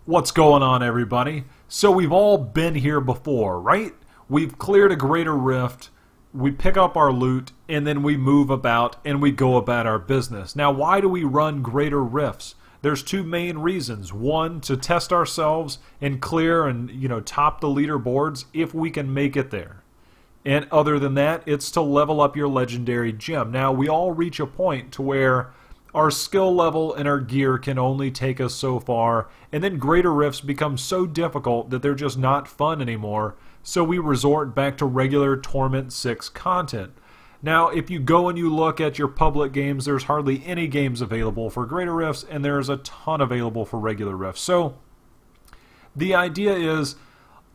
What's going on, everybody? So we've all been here before, right? We've cleared a greater rift, we pick up our loot, and then we move about and we go about our business. Now, why do we run greater rifts? There's two main reasons. One, to test ourselves and clear and, top the leaderboards if we can make it there. And other than that, it's to level up your legendary gem. Now, we all reach a point to where our skill level and our gear can only take us so far, and then greater rifts become so difficult that they're just not fun anymore, so we resort back to regular Torment 6 content. Now, if you go and you look at your public games, there's hardly any games available for greater rifts, and there's a ton available for regular rifts. So, the idea is,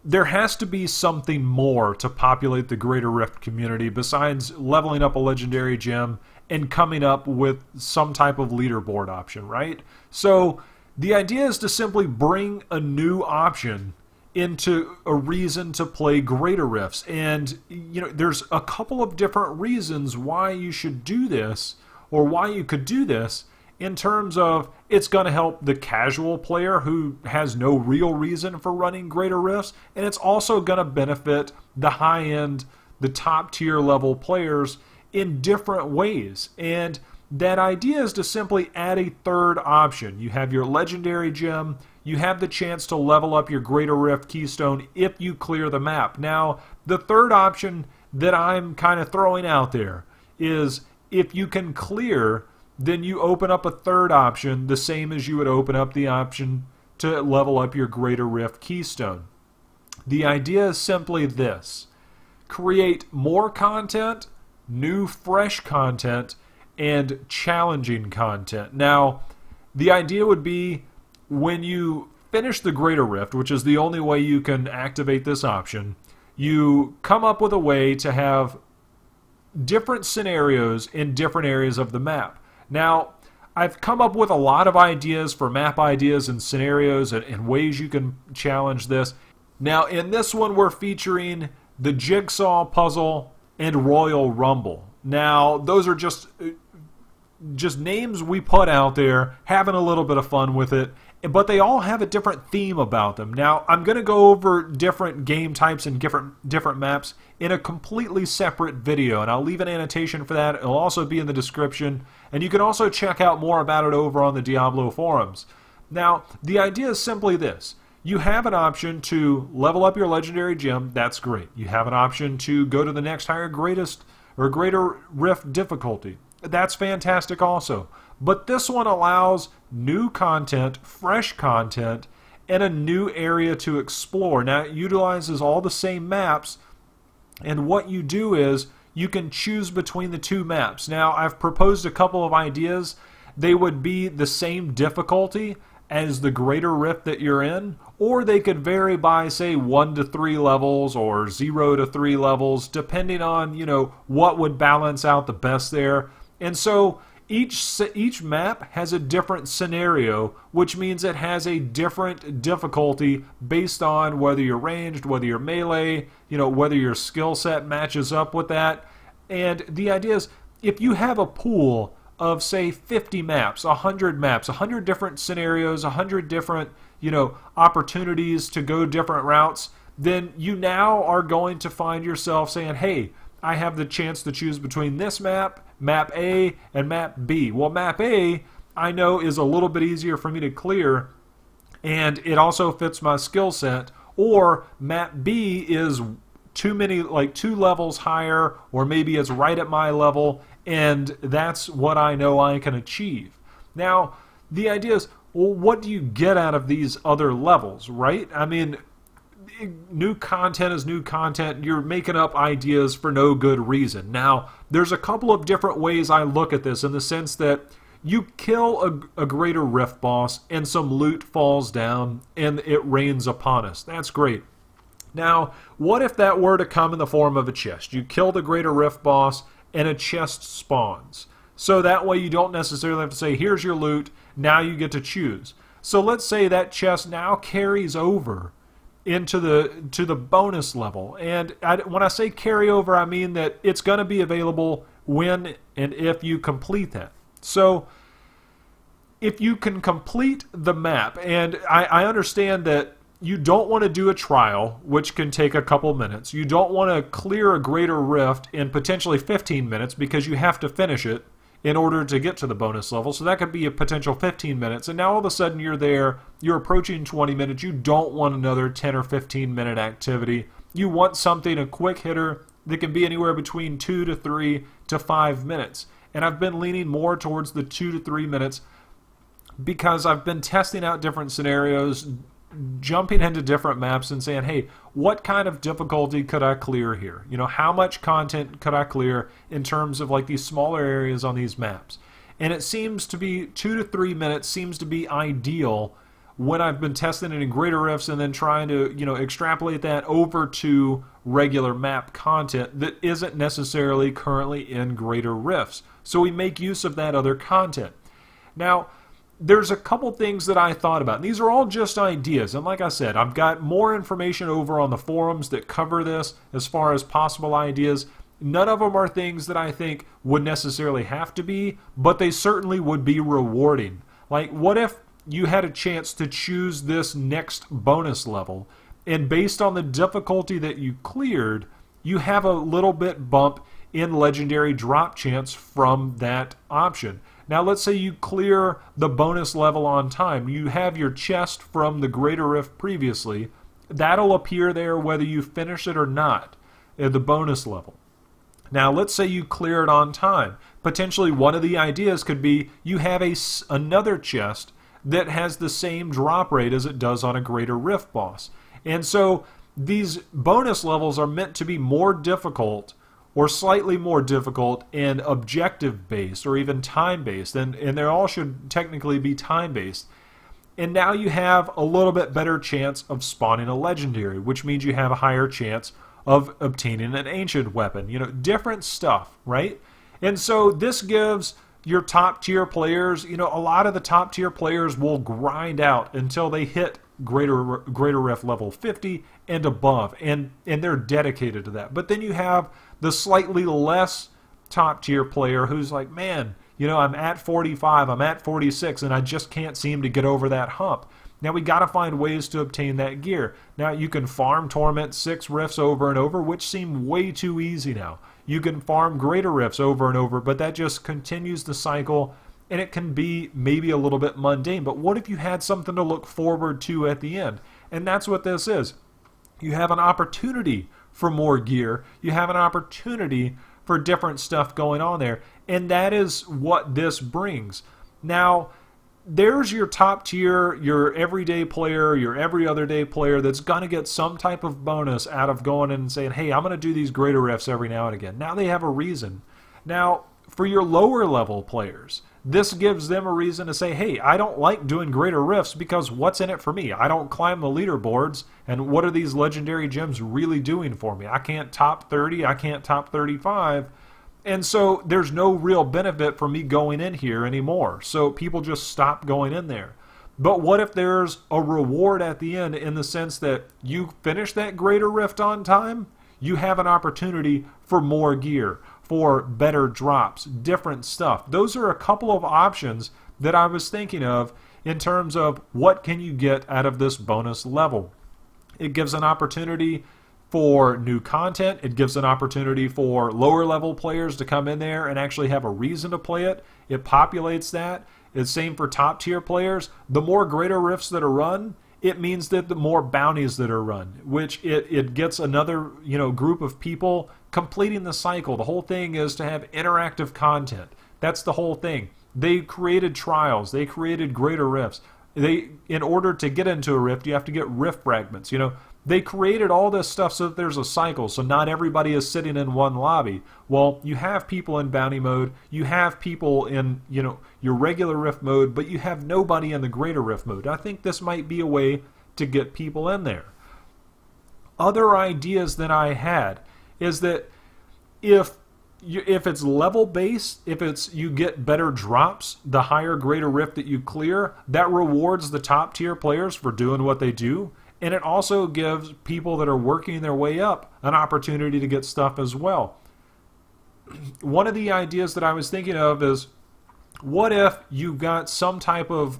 there has to be something more to populate the greater rift community besides leveling up a legendary gem and coming up with some type of leaderboard option, right? So the idea is to simply bring a new option into a reason to play greater rifts. And there's a couple of different reasons why you should do this, or why you could do this, in terms of it's going to help the casual player who has no real reason for running greater rifts, and it's also going to benefit the high-end, the top-tier level players in different ways. And that idea is to simply add a third option. You have your legendary gem, you have the chance to level up your greater rift keystone if you clear the map. Now, the third option that I'm kind of throwing out there is if you can clear, then you open up a third option, the same as you would open up the option to level up your greater rift keystone. The idea is simply this: create more content, new fresh content, and challenging content. Now, the idea would be when you finish the greater rift, which is the only way you can activate this option, you come up with a way to have different scenarios in different areas of the map. Now, I've come up with a lot of ideas for map ideas and scenarios and ways you can challenge this. Now, in this one, we're featuring the Jigsaw Puzzle and Royal Rumble. Now, those are just names we put out there, having a little bit of fun with it, but they all have a different theme about them. Now, I'm going to go over different game types and different maps in a completely separate video, and I'll leave an annotation for that. It'll also be in the description, and you can also check out more about it over on the Diablo forums. Now, the idea is simply this. You have an option to level up your legendary gem. That's great. You have an option to go to the next higher greater rift difficulty. That's fantastic also. But this one allows new content, fresh content, and a new area to explore. Now, it utilizes all the same maps, and what you do is you can choose between the two maps. Now, I've proposed a couple of ideas. They would be the same difficulty as the greater rift that you're in, or they could vary by, say, 1 to 3 levels or 0 to 3 levels, depending on, what would balance out the best there. And so each map has a different scenario, which means it has a different difficulty based on whether you're ranged, whether you're melee, whether your skill set matches up with that. And the idea is, if you have a pool of, say, 50 maps, 100 maps, 100 different scenarios, 100 different, opportunities to go different routes, then you now are going to find yourself saying, hey, I have the chance to choose between this map, map A, and map B. Well, map A, I know, is a little bit easier for me to clear, and it also fits my skill set. Or map B is too many, like 2 levels higher, or maybe it's right at my level, and that's what I know I can achieve. Now, the idea is, well, what do you get out of these other levels, right? I mean, new content is new content. You're making up ideas for no good reason. Now, there's a couple of different ways I look at this, in the sense that you kill a greater rift boss and some loot falls down and it rains upon us. That's great. Now, what if that were to come in the form of a chest? You kill the greater rift boss and a chest spawns. So that way you don't necessarily have to say, here's your loot, now you get to choose. So let's say that chest now carries over into the bonus level, and when I say carry over, I mean that it's going to be available when and if you complete that. So if you can complete the map, and I understand that you don't want to do a trial, which can take a couple minutes. You don't want to clear a greater rift in potentially 15 minutes because you have to finish it in order to get to the bonus level. So that could be a potential 15 minutes. And now all of a sudden you're there, you're approaching 20 minutes. You don't want another 10 or 15 minute activity. You want something, a quick hitter, that can be anywhere between 2 to 3 to 5 minutes. And I've been leaning more towards the 2 to 3 minutes because I've been testing out different scenarios, jumping into different maps and saying, hey, what kind of difficulty could I clear here? You know, how much content could I clear in terms of like these smaller areas on these maps? And it seems to be 2 to 3 minutes seems to be ideal when I've been testing it in greater rifts and then trying to, you know, extrapolate that over to regular map content that isn't necessarily currently in greater rifts. So we make use of that other content. Now, there's a couple things that I thought about. And these are all just ideas. And like I said, I've got more information over on the forums that cover this as far as possible ideas. None of them are things that I think would necessarily have to be, but they certainly would be rewarding. Like, what if you had a chance to choose this next bonus level, and based on the difficulty that you cleared, you have a little bit bump in legendary drop chance from that option. Now let's say you clear the bonus level on time. You have your chest from the greater rift previously. That'll appear there whether you finish it or not at the bonus level. Now let's say you clear it on time. Potentially one of the ideas could be you have another chest that has the same drop rate as it does on a greater rift boss. And so these bonus levels are meant to be more difficult or slightly more difficult and objective-based or even time-based. And they all should technically be time-based. And now you have a little bit better chance of spawning a legendary, which means you have a higher chance of obtaining an ancient weapon. You know, different stuff, right? And so this gives your top-tier players, you know, a lot of the top-tier players will grind out until they hit greater rift level 50 and above, and they're dedicated to that. But then you have the slightly less top tier player who's like, man, you know, I'm at 45, I'm at 46, and I just can't seem to get over that hump. Now we got to find ways to obtain that gear. Now you can farm Torment 6 rifts over and over, which seem way too easy now. You can farm greater rifts over and over, but that just continues the cycle, and it can be maybe a little bit mundane. But what if you had something to look forward to at the end? And that's what this is. You have an opportunity for more gear. You have an opportunity for different stuff going on there. And that is what this brings. Now, there's your top tier, your everyday player, your every other day player that's going to get some type of bonus out of going in and saying, hey, I'm going to do these greater rifts every now and again. Now they have a reason. Now, for your lower level players, this gives them a reason to say, hey, I don't like doing greater rifts because what's in it for me? I don't climb the leaderboards, and what are these legendary gems really doing for me? I can't top 30, I can't top 35, and so there's no real benefit for me going in here anymore. So people just stop going in there. But what if there's a reward at the end in the sense that you finish that greater rift on time? You have an opportunity for more gear, for better drops, different stuff. Those are a couple of options that I was thinking of in terms of what can you get out of this bonus level. It gives an opportunity for new content. It gives an opportunity for lower level players to come in there and actually have a reason to play it. It populates that. It's same for top tier players. The more greater rifts that are run, it means that the more bounties that are run, which it gets another, you know, group of people completing the cycle. The whole thing is to have interactive content. That's the whole thing. They created trials. They created greater rifts. In order to get into a rift, you have to get rift fragments. You know, they created all this stuff so that there's a cycle, so not everybody is sitting in one lobby. Well, you have people in bounty mode, you have people in, you know, your regular rift mode, but you have nobody in the greater rift mode. I think this might be a way to get people in there. Other ideas that I had is that if it's level based, if it's you get better drops, the higher greater rift that you clear, that rewards the top tier players for doing what they do. And it also gives people that are working their way up an opportunity to get stuff as well. One of the ideas that I was thinking of is What if you got some type of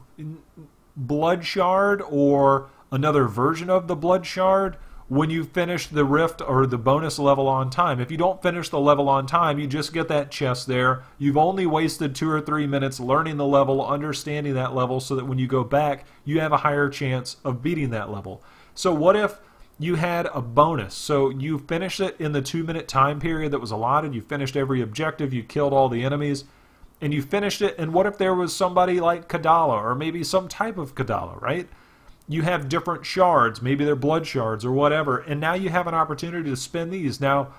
blood shard or another version of the blood shard when you finish the rift or the bonus level on time? If you don't finish the level on time, you just get that chest there. You've only wasted 2 or 3 minutes learning the level, understanding that level, so that when you go back, you have a higher chance of beating that level. So what if you had a bonus? So you finished it in the 2-minute time period that was allotted. You finished every objective. You killed all the enemies. And you finished it, and what if there was somebody like Kadala, or maybe some type of Kadala, right? You have different shards, maybe they're blood shards or whatever, and now you have an opportunity to spin these. Now,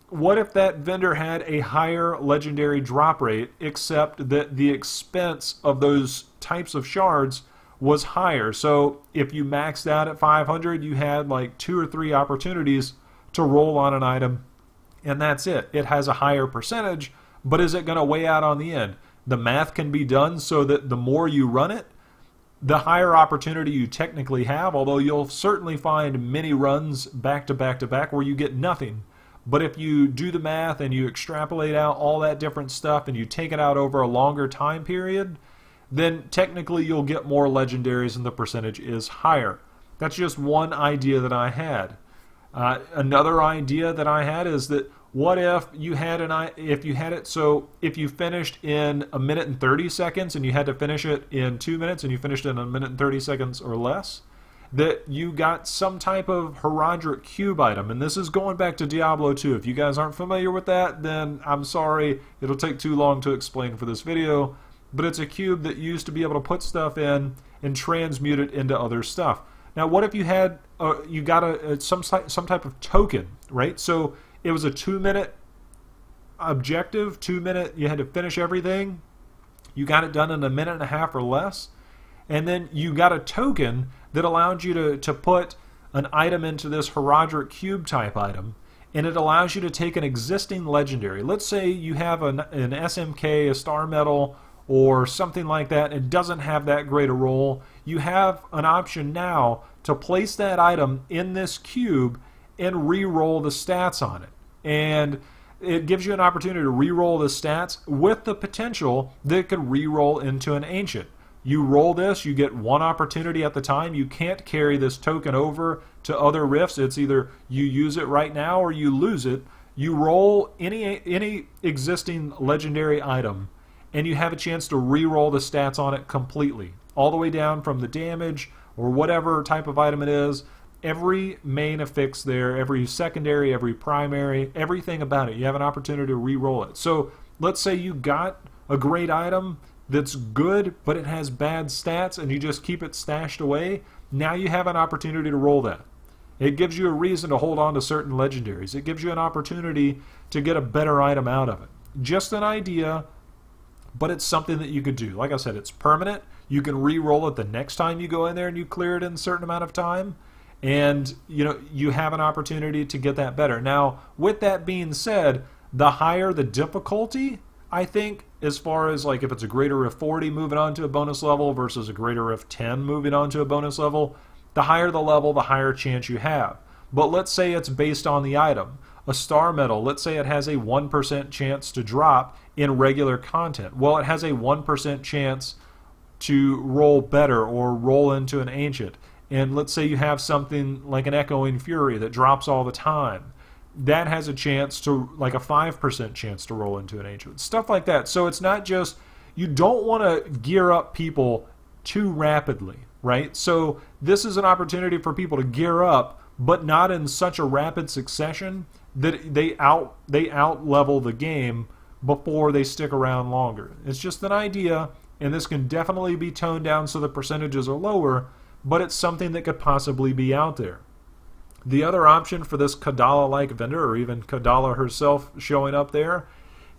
what if that vendor had a higher legendary drop rate, except that the expense of those types of shards was higher? So if you maxed out at 500, you had like 2 or 3 opportunities to roll on an item, and that's it. It has a higher percentage, but is it going to weigh out on the end? The math can be done so that the more you run it, the higher opportunity you technically have, although you'll certainly find many runs back to back to back where you get nothing. But if you do the math and you extrapolate out all that different stuff and you take it out over a longer time period, then technically you'll get more legendaries and the percentage is higher. That's just one idea that I had. Another idea that I had is that what if you had so if you finished in 1 minute and 30 seconds and you had to finish it in 2 minutes and you finished in 1 minute and 30 seconds or less, that you got some type of Herodric cube item. And this is going back to Diablo 2. If you guys aren't familiar with that, then I'm sorry, it'll take too long to explain for this video. But it's a cube that used to be able to put stuff in and transmute it into other stuff. Now, what if you had you got some type of token, right? So it was a 2-minute objective, 2 minute, you had to finish everything. You got it done in 1.5 minutes or less. And then you got a token that allowed you to put an item into this Herodric cube type item. And it allows you to take an existing legendary. Let's say you have an SMK, a star medal, or something like that. It doesn't have that great a roll. You have an option now to place that item in this cube and re-roll the stats on it. And it gives you an opportunity to re-roll the stats with the potential that it could re-roll into an ancient. You roll this, you get one opportunity at the time. You can't carry this token over to other rifts. It's either you use it right now or you lose it. You roll any existing legendary item and you have a chance to re-roll the stats on it completely. All the way down from the damage or whatever type of item it is. Every main affix there, every secondary, every primary, everything about it. You have an opportunity to re-roll it. So let's say you got a great item that's good, but it has bad stats and you just keep it stashed away. Now you have an opportunity to roll that. It gives you a reason to hold on to certain legendaries. It gives you an opportunity to get a better item out of it. Just an idea, but it's something that you could do. Like I said, it's permanent. You can re-roll it the next time you go in there and you clear it in a certain amount of time. And you have an opportunity to get that better. Now, with that being said, the higher the difficulty, I think, as far as like if it's a greater Rift 40 moving on to a bonus level versus a greater Rift 10 moving on to a bonus level, the higher the level, the higher chance you have. But let's say it's based on the item. A star medal, let's say it has a 1% chance to drop in regular content. Well, it has a 1% chance to roll better or roll into an ancient. And let's say you have something like an Echoing Fury that drops all the time. That has a chance to, like a 5% chance to roll into an ancient. Stuff like that. So it's not just, you don't want to gear up people too rapidly, right? So this is an opportunity for people to gear up, but not in such a rapid succession that they out level the game before they stick around longer. It's just an idea, and this can definitely be toned down so the percentages are lower, but it's something that could possibly be out there. The other option for this Kadala-like vendor, or even Kadala herself showing up there,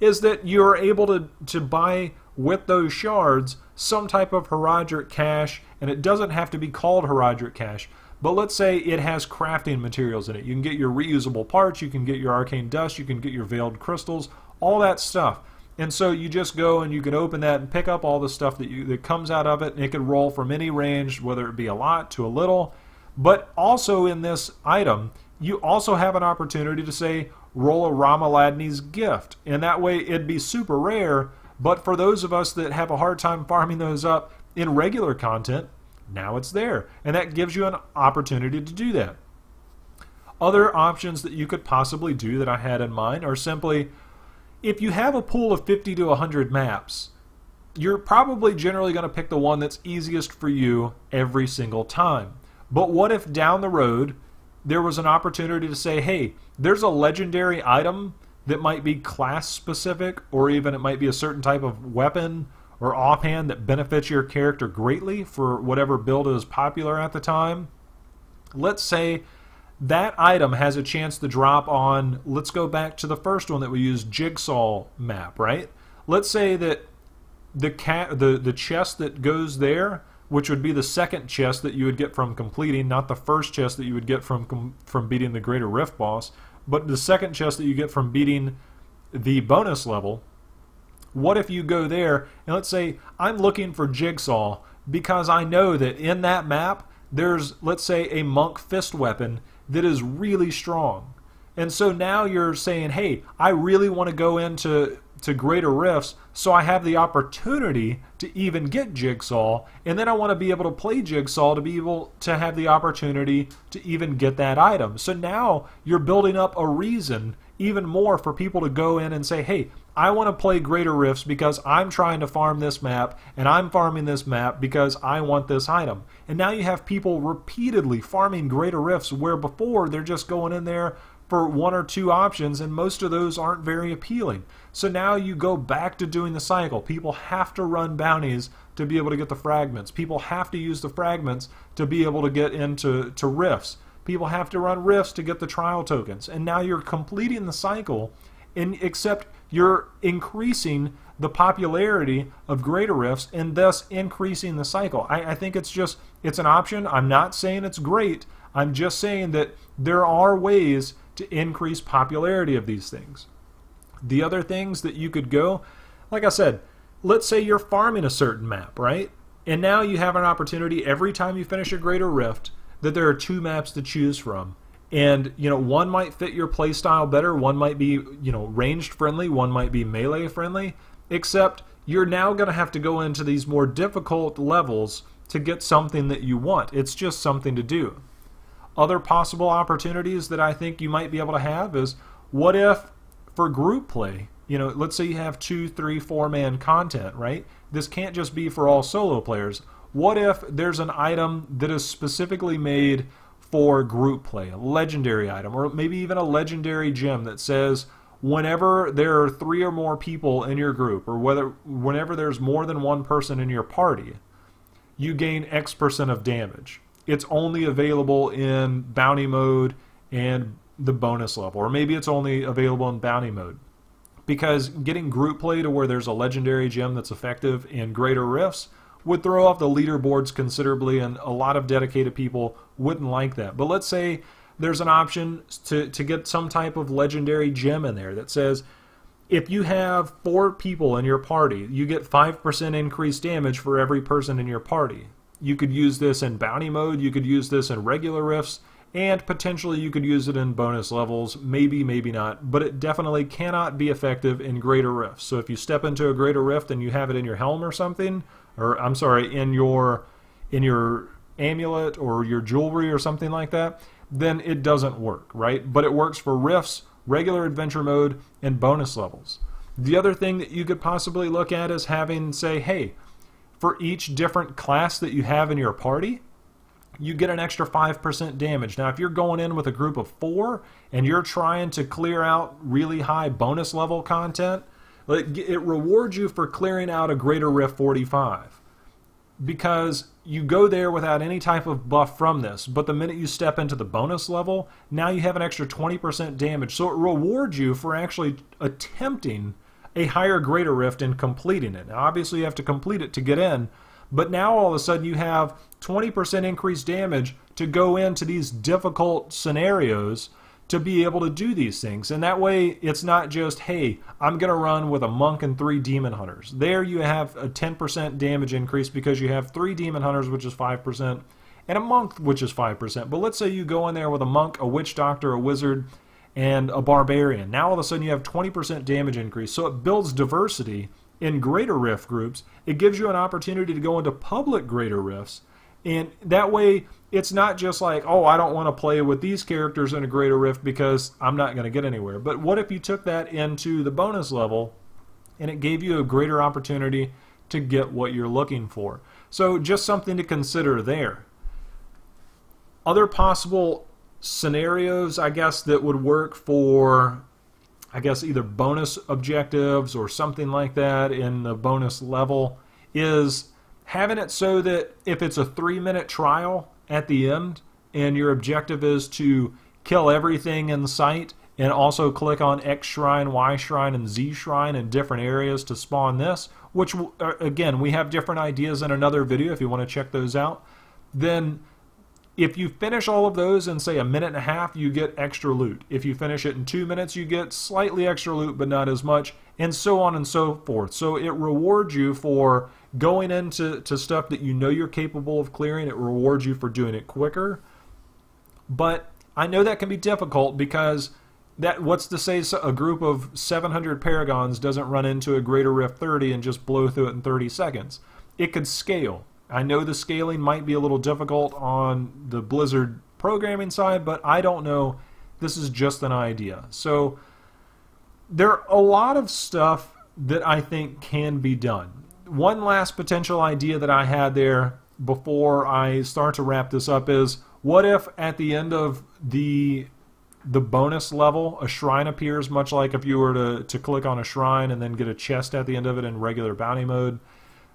is that you're able to buy with those shards some type of Herodric cash, and it doesn't have to be called Herodric cash, but let's say it has crafting materials in it. You can get your reusable parts, you can get your arcane dust, you can get your veiled crystals, all that stuff. And so you just go and you can open that and pick up all the stuff that comes out of it, and it can roll from any range, whether it be a lot to a little. But also in this item, you also have an opportunity to say, roll a Ramaladni's gift. And that way it'd be super rare, But for those of us that have a hard time farming those up in regular content, now it's there. And that gives you an opportunity to do that. Other options that you could possibly do that I had in mind are simply, if you have a pool of 50 to 100 maps, you're probably generally going to pick the one that's easiest for you every single time. But what if down the road there was an opportunity to say, hey, there's a legendary item that might be class specific, or even it might be a certain type of weapon or offhand that benefits your character greatly for whatever build is popular at the time. Let's say that item has a chance to drop on, let's go back to the first one that we used, Jigsaw map, right? Let's say that the chest that goes there, which would be the second chest that you would get from completing, not the first chest that you would get from beating the Greater Rift boss, but the second chest that you get from beating the bonus level. What if you go there and let's say I'm looking for Jigsaw because I know that in that map there's, let's say, a monk fist weapon that is really strong. And so now you're saying, hey, I really want to go into Greater Rifts, so I have the opportunity to even get Jigsaw, and then I want to be able to play Jigsaw to be able to have the opportunity to even get that item. So now you're building up a reason even more for people to go in and say, hey, I want to play Greater Rifts because I'm trying to farm this map, and I'm farming this map because I want this item. And now you have people repeatedly farming Greater Rifts, where before they're just going in there for one or two options, and most of those aren't very appealing. So now you go back to doing the cycle. People have to run bounties to be able to get the fragments. People have to use the fragments to be able to get into rifts. People have to run rifts to get the trial tokens. And now you're completing the cycle, except you're increasing the popularity of Greater Rifts and thus increasing the cycle. I think it's an option. I'm not saying it's great. I'm just saying that there are ways to increase popularity of these things. The other things that you could go, like I said, let's say you're farming a certain map, right? And now you have an opportunity every time you finish a Greater Rift that there are two maps to choose from. And, one might fit your playstyle better, one might be, ranged friendly, one might be melee friendly, except you're now going to have to go into these more difficult levels to get something that you want. It's just something to do. Other possible opportunities that I think you might be able to have is, what if for group play, let's say you have 2, 3, 4-man content, right? This can't just be for all solo players. What if there's an item that is specifically made for group play, a legendary item, or maybe even a legendary gem that says whenever there are 3 or more people in your group, or whenever there's more than one person in your party, you gain X% of damage. It's only available in bounty mode and the bonus level, or maybe it's only available in bounty mode. Because getting group play to where there's a legendary gem that's effective in Greater Rifts would throw off the leaderboards considerably, and a lot of dedicated people wouldn't like that. But let's say there's an option to get some type of legendary gem in there that says, if you have 4 people in your party, you get 5% increased damage for every person in your party. You could use this in bounty mode, you could use this in regular rifts, and potentially you could use it in bonus levels, maybe, maybe not, but it definitely cannot be effective in Greater Rifts. So if you step into a Greater Rift and you have it in your helm or something, or I'm sorry, in your amulet or your jewelry or something like that, then it doesn't work, right? But it works for rifts, regular adventure mode, and bonus levels. The other thing that you could possibly look at is having, say, hey, for each different class that you have in your party, you get an extra 5% damage. Now, if you're going in with a group of 4 and you're trying to clear out really high bonus level content, it rewards you for clearing out a Greater Rift 45. Because you go there without any type of buff from this, but the minute you step into the bonus level, now you have an extra 20% damage. So it rewards you for actually attempting a higher Greater Rift and completing it. Now, obviously you have to complete it to get in, but now all of a sudden you have 20% increased damage to go into these difficult scenarios to be able to do these things. And that way it's not just, hey, I'm going to run with a monk and 3 demon hunters. There you have a 10% damage increase because you have 3 demon hunters, which is 5%, and a monk, which is 5%. But let's say you go in there with a monk, a witch doctor, a wizard, and a barbarian. Now all of a sudden you have 20% damage increase. So it builds diversity in greater rift groups, it gives you an opportunity to go into public greater rifts. And that way, it's not just like, oh, I don't want to play with these characters in a greater rift because I'm not going to get anywhere. But what if you took that into the bonus level and it gave you a greater opportunity to get what you're looking for? So just something to consider there. Other possible scenarios, I guess, that would work for, I guess, either bonus objectives or something like that in the bonus level is having it so that if it's a 3-minute trial at the end and your objective is to kill everything in sight and also click on X shrine, Y shrine, and Z shrine in different areas to spawn this, which again, we have different ideas in another video if you want to check those out, then if you finish all of those in, say, a minute and a half, you get extra loot. If you finish it in 2 minutes, you get slightly extra loot, but not as much, and so on and so forth. So it rewards you for going into stuff that you know you're capable of clearing. It rewards you for doing it quicker. But I know that can be difficult because what's to say a group of 700 Paragons doesn't run into a Greater Rift 30 and just blow through it in 30 seconds. It could scale. I know the scaling might be a little difficult on the Blizzard programming side, but I don't know. This is just an idea. So there are a lot of stuff that I think can be done. One last potential idea that I had there before I start to wrap this up is, what if at the end of the bonus level a shrine appears, much like if you were to click on a shrine and then get a chest at the end of it in regular bounty mode?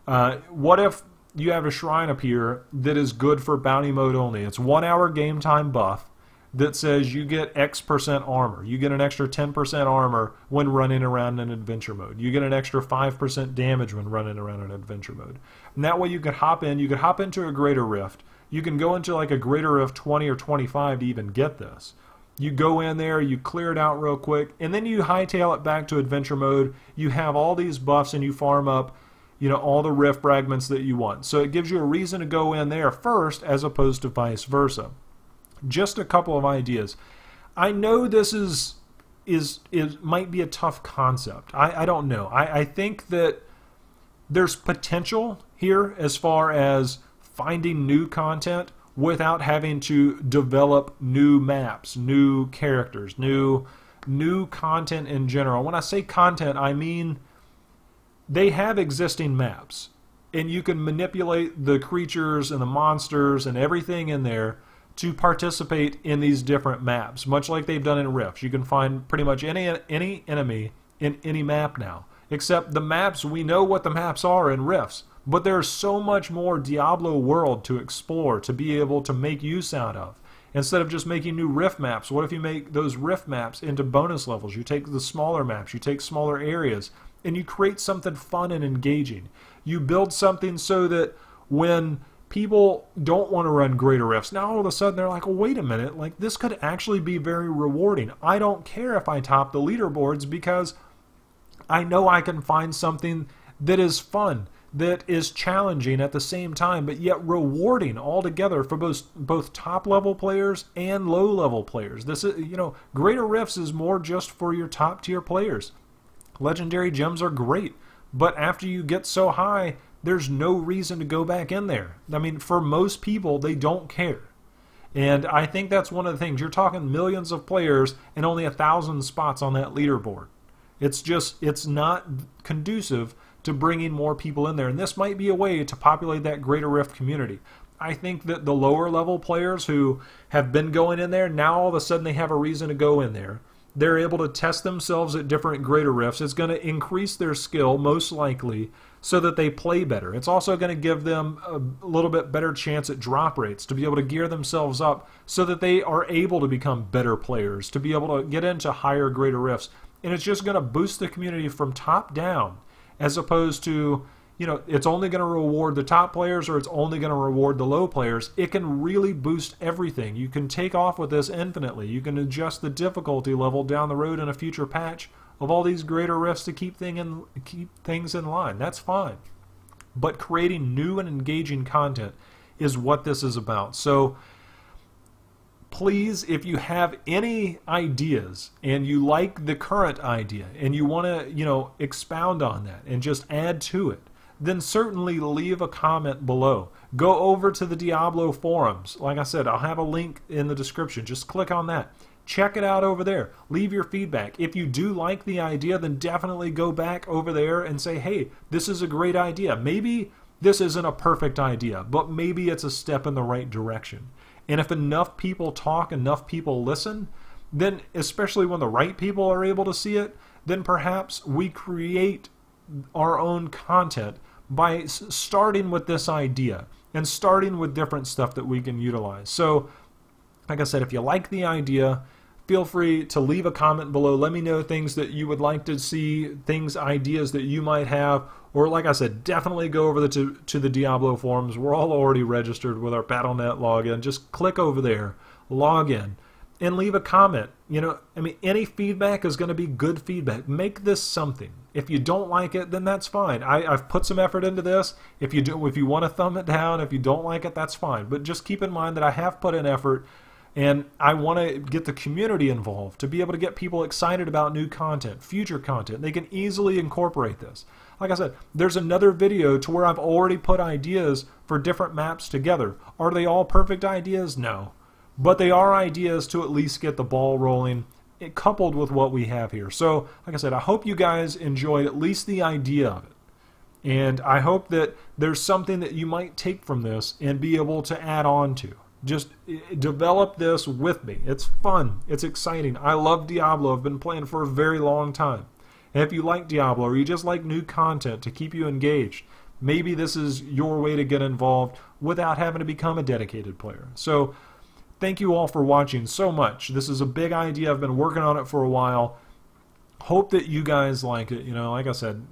What if you have a shrine appear that is good for bounty mode only? It's 1 hour game time buff that says you get X% armor. You get an extra 10% armor when running around in adventure mode. You get an extra 5% damage when running around in adventure mode. And that way you could hop in. You could hop into a Greater Rift. You can go into like a Greater Rift 20 or 25 to even get this. You go in there, you clear it out real quick, and then you hightail it back to adventure mode. You have all these buffs and you farm up, you know, all the rift fragments that you want. So it gives you a reason to go in there first as opposed to vice versa. Just a couple of ideas. I know this is might be a tough concept. I don't know. I think that there's potential here as far as finding new content without having to develop new maps, new characters, new content in general. When I say content, I mean they have existing maps, and you can manipulate the creatures and the monsters and everything in there to participate in these different maps, much like they've done in Rifts. You can find pretty much any enemy in any map now, except the maps, we know what the maps are in Rifts, but there's so much more Diablo world to explore, to be able to make use out of. Instead of just making new Rift maps, what if you make those Rift maps into bonus levels? You take the smaller maps, you take smaller areas, and you create something fun and engaging. You build something so that when people don't want to run Greater Rifts, now all of a sudden they're like, well, wait a minute, like this could actually be very rewarding. I don't care if I top the leaderboards because I know I can find something that is fun, that is challenging at the same time, but yet rewarding altogether for both top level players and low level players. This is, you know, Greater Rifts is more just for your top tier players. Legendary gems are great, but after you get so high, there's no reason to go back in there. I mean, for most people, they don't care. And I think that's one of the things. You're talking millions of players and only 1,000 spots on that leaderboard. It's not conducive to bringing more people in there. And this might be a way to populate that Greater Rift community. I think that the lower level players who have been going in there, now all of a sudden they have a reason to go in there. They're able to test themselves at different Greater Rifts. It's going to increase their skill, most likely, so that they play better. It's also going to give them a little bit better chance at drop rates, to be able to gear themselves up so that they are able to become better players, to be able to get into higher Greater Rifts. And it's just going to boost the community from top down, as opposed to, you know, it's only going to reward the top players or it's only going to reward the low players. It can really boost everything. You can take off with this infinitely. You can adjust the difficulty level down the road in a future patch of all these Greater Rifts to keep things in line. That's fine. But creating new and engaging content is what this is about. So please, if you have any ideas and you like the current idea and you want to, expound on that and just add to it, then certainly leave a comment below. Go over to the Diablo forums. Like I said, I'll have a link in the description. Just click on that. Check it out over there. Leave your feedback. If you do like the idea, then definitely go back over there and say, hey, this is a great idea. Maybe this isn't a perfect idea, but maybe it's a step in the right direction. And if enough people talk, enough people listen, then especially when the right people are able to see it, then perhaps we create our own content by starting with this idea and starting with different stuff that we can utilize. So, like I said, if you like the idea, feel free to leave a comment below. Let me know things that you would like to see, ideas that you might have. Or like I said, definitely go over to the Diablo forums. We're all already registered with our Battle.net login. Just click over there, log in, and leave a comment. Any feedback is going to be good feedback. Make this something. If you don't like it, then that's fine. I've put some effort into this. If you want to thumb it down, if you don't like it, that's fine. But just keep in mind that I have put in effort, and I want to get the community involved to be able to get people excited about new content, future content. They can easily incorporate this. Like I said, there's another video to where I've already put ideas for different maps together. Are they all perfect ideas? No. But they are ideas to at least get the ball rolling, coupled with what we have here. So, like I said, I hope you guys enjoyed at least the idea of it. And I hope that there's something that you might take from this and be able to add on to. Just develop this with me. It's fun. It's exciting. I love Diablo. I've been playing for a very long time. And if you like Diablo or you just like new content to keep you engaged, maybe this is your way to get involved without having to become a dedicated player. So, thank you all for watching so much. This is a big idea. I've been working on it for a while. Hope that you guys like it. Like I said,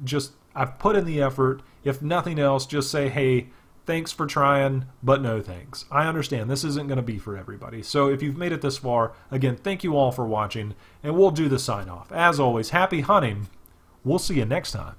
I've put in the effort. If nothing else, just say, hey, thanks for trying, but no thanks. I understand this isn't going to be for everybody. So if you've made it this far, again, thank you all for watching, and we'll do the sign off. As always, happy hunting. We'll see you next time.